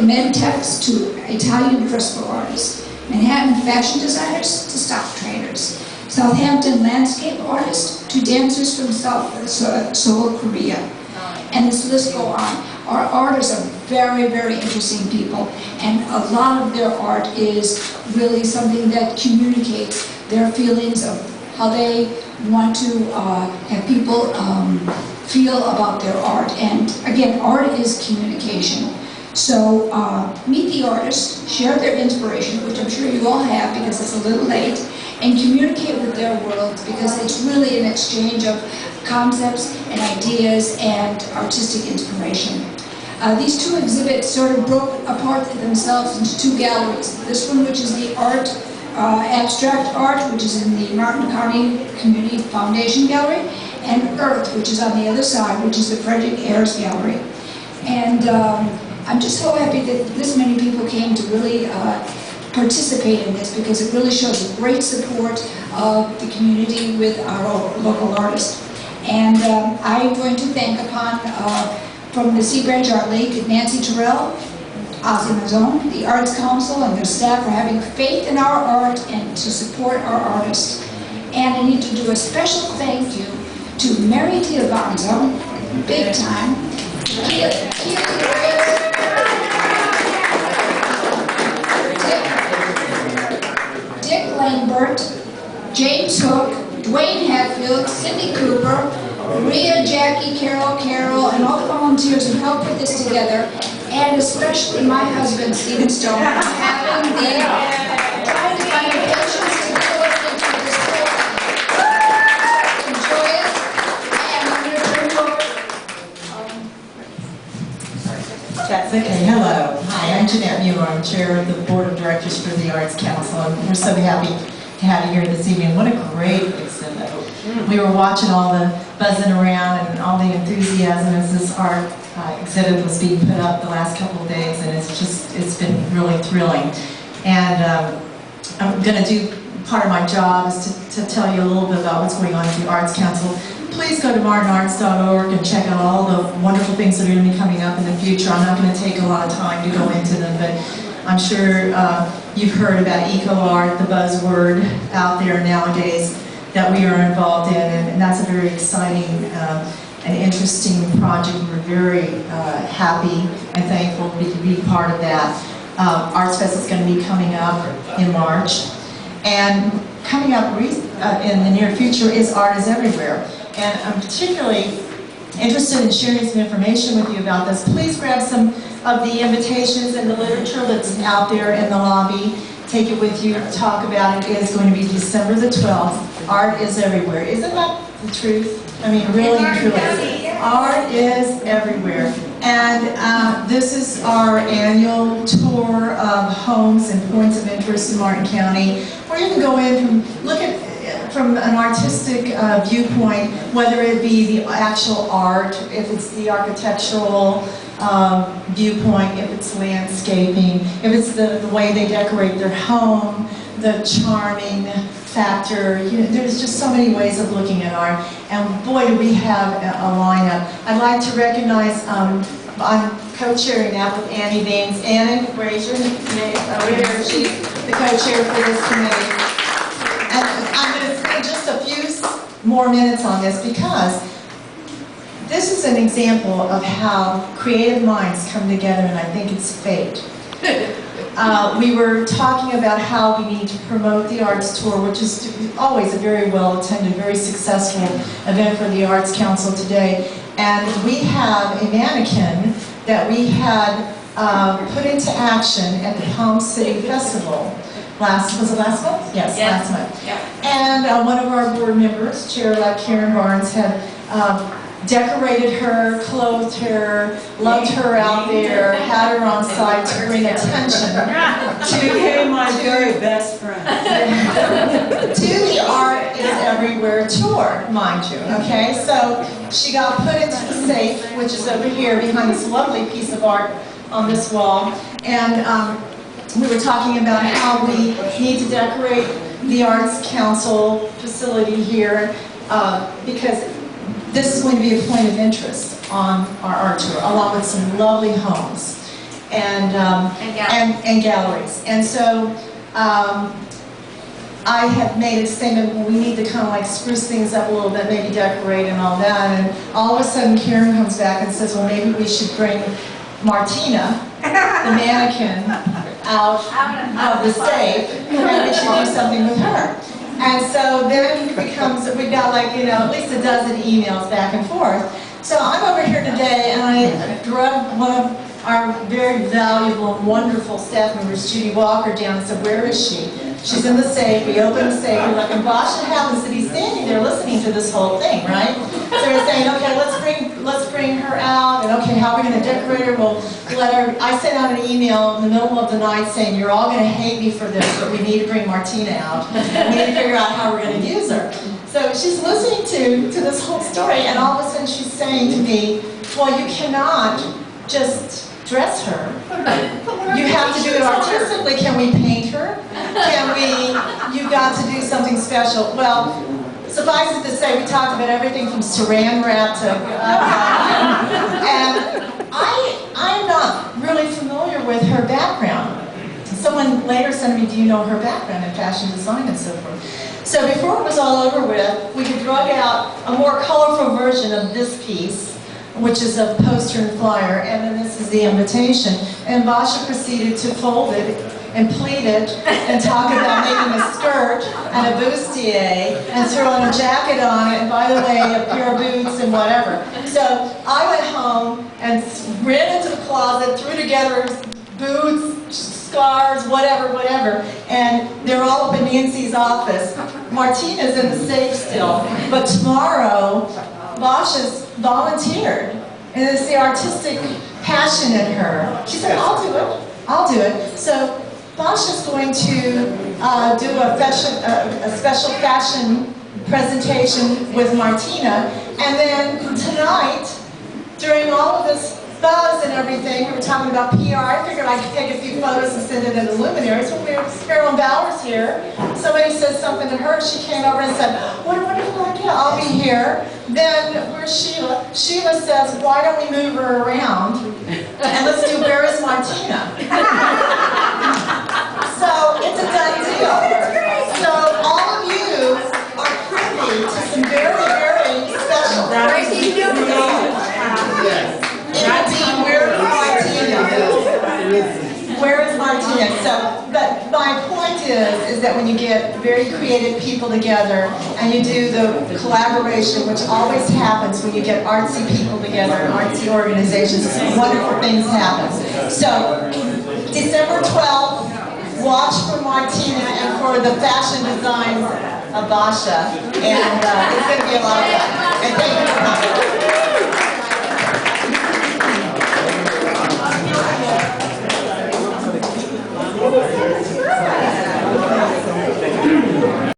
from medtechs to Italian fresco artists, Manhattan fashion designers to stock traders, Southampton landscape artists to dancers from Seoul, Korea. And this list go on. Our artists are very, very interesting people, and a lot of their art is really something that communicates their feelings of how they want to have people feel about their art. And again, art is communication. So meet the artists, share their inspiration, which I'm sure you all have because it's a little late, and communicate with their world because it's really an exchange of concepts and ideas and artistic inspiration. These two exhibits sort of broke apart themselves into two galleries. This one, which is the art, abstract art, which is in the Martin County Community Foundation Gallery, and Earth, which is on the other side, which is the Frederick Ayers Gallery. And I'm just so happy that this many people came to really participate in this because it really shows a great support of the community with our local artists. And I'm going to thank from the Seabranch Art League, Nancy Terrell, Ozzy Mazzone, the Arts Council, and their staff for having faith in our art and to support our artists. And I need to do a special thank you to Mary Diavanzo, big time, Dick Langbert, James Hook, Dwayne Hatfield, Cindy Cooper, Maria, Jackie, Carol, and all the volunteers who helped put this together, and especially my husband, Stephen Stone, for having the time to find the patience to go into this whole enjoy it. And I'm going to turn it over. That's okay. Hello. Hi, I'm Jeanette Mueller. I'm chair of the Board of Directors for the Arts Council, and we're so happy to have you here this evening. What a great exhibit. We were watching all the buzzing around and all the enthusiasm as this art exhibit was being put up the last couple of days, and it's been really thrilling. And I'm going to do, part of my job is to tell you a little bit about what's going on at the Arts Council. Please go to martinarts.org and check out all the wonderful things that are going to be coming up in the future. I'm not going to take a lot of time to go into them, but I'm sure you've heard about eco art, the buzzword out there nowadays that we are involved in, and that's a very exciting and interesting project. We're very happy and thankful to be part of that. Arts Fest is going to be coming up in March, and coming up in the near future is Art is Everywhere. And I'm particularly interested in sharing some information with you about this. Please grab some of the invitations and the literature that's out there in the lobby. Take it with you, talk about it. It is going to be December the 12th. Art is everywhere. Isn't that the truth? I mean, really and truly. Art is everywhere. And this is our annual tour of homes and points of interest in Martin County, where you can go in from an artistic viewpoint, whether it be the actual art, if it's the architectural viewpoint, if it's landscaping, if it's the way they decorate their home, the charming factor. You know, there's just so many ways of looking at art, and boy, do we have a lineup. I'd like to recognize, I'm co-chairing that with Annie Baines. Annie, raise your name over here. She's the co-chair for this committee. And I'm going to spend just a few more minutes on this because this is an example of how creative minds come together, and I think it's fate. We were talking about how we need to promote the Arts Tour, which is always a very well-attended, very successful event for the Arts Council today. And we have a mannequin that we had put into action at the Palm City Festival. Was it last month? Yes, last month. Yeah. And one of our board members, Chair-elect Karen Barnes, had decorated her, clothed her, loved her out there, had her on site to bring attention She became my very best friend. to the Art is Everywhere tour, mind you, okay? So she got put into the safe, which is over here behind this lovely piece of art on this wall, and we were talking about how we need to decorate the Arts Council facility here because this is going to be a point of interest on our art tour, along with some lovely homes. and galleries. And so I had made a statement, well, we need to kind of like spruce things up a little bit, maybe decorate and all that. And all of a sudden Karen comes back and says, well, maybe we should bring Martina, the mannequin, out of the safe, and we should do something with her. And so then it becomes, we got like, you know, at least a dozen emails back and forth. So I'm over here today and I drugged one of our very valuable and wonderful staff members, Judy Walker, down and said, where is she? She's in the safe. We opened the safe. We're like, and Basha happens to be standing there listening to this whole thing, right? So we're saying, okay, let's bring her out, and okay, how are we going to decorate her? We'll let her. I sent out an email in the middle of the night saying, you're all going to hate me for this, but we need to bring Martina out. We need to figure out how we're going to use her. So she's listening to this whole story, and all of a sudden she's saying to me, well, you cannot just dress her. You have to do it artistically. Can we paint her? You've got to do something special. Well, suffice it to say, we talked about everything from saran wrap to, and I'm not really familiar with her background. Someone later said to me, do you know her background in fashion design and so forth? So before it was all over with, we could drug out a more colorful version of this piece, which is a poster and flyer, and then this is the invitation. And Basha proceeded to fold it and pleat it and talk about making a skirt and a bustier and throw on a jacket on it, and by the way, a pair of boots and whatever. So I went home and ran into the closet, threw together boots, scarves, whatever, and they're all up in Nancy's office. Martina's in the safe still, but tomorrow, Basha's volunteered, and it's the artistic passion in her. She said, I'll do it. I'll do it. So Basha's going to do a special fashion presentation with Martina, and then tonight, during all of this buzz and everything, we were talking about PR, I figured I could take a few photos and send it in the luminaries. When Carolyn Bowers here, somebody said something to her, she came over and said, what a wonderful idea, I'll be here. Then, where's Sheila? Sheila says, why don't we move her around, and let's do Where is Martina? So, it's a done deal. So, all of you are privy to some very, very special Where is Martina? So, but my point is that when you get very creative people together and you do the collaboration, which always happens when you get artsy people together and artsy organizations, wonderful things happen. So, December 12th, watch for Martina and for the fashion designs of Basha, and it's going to be a lot of fun. And thank you for coming.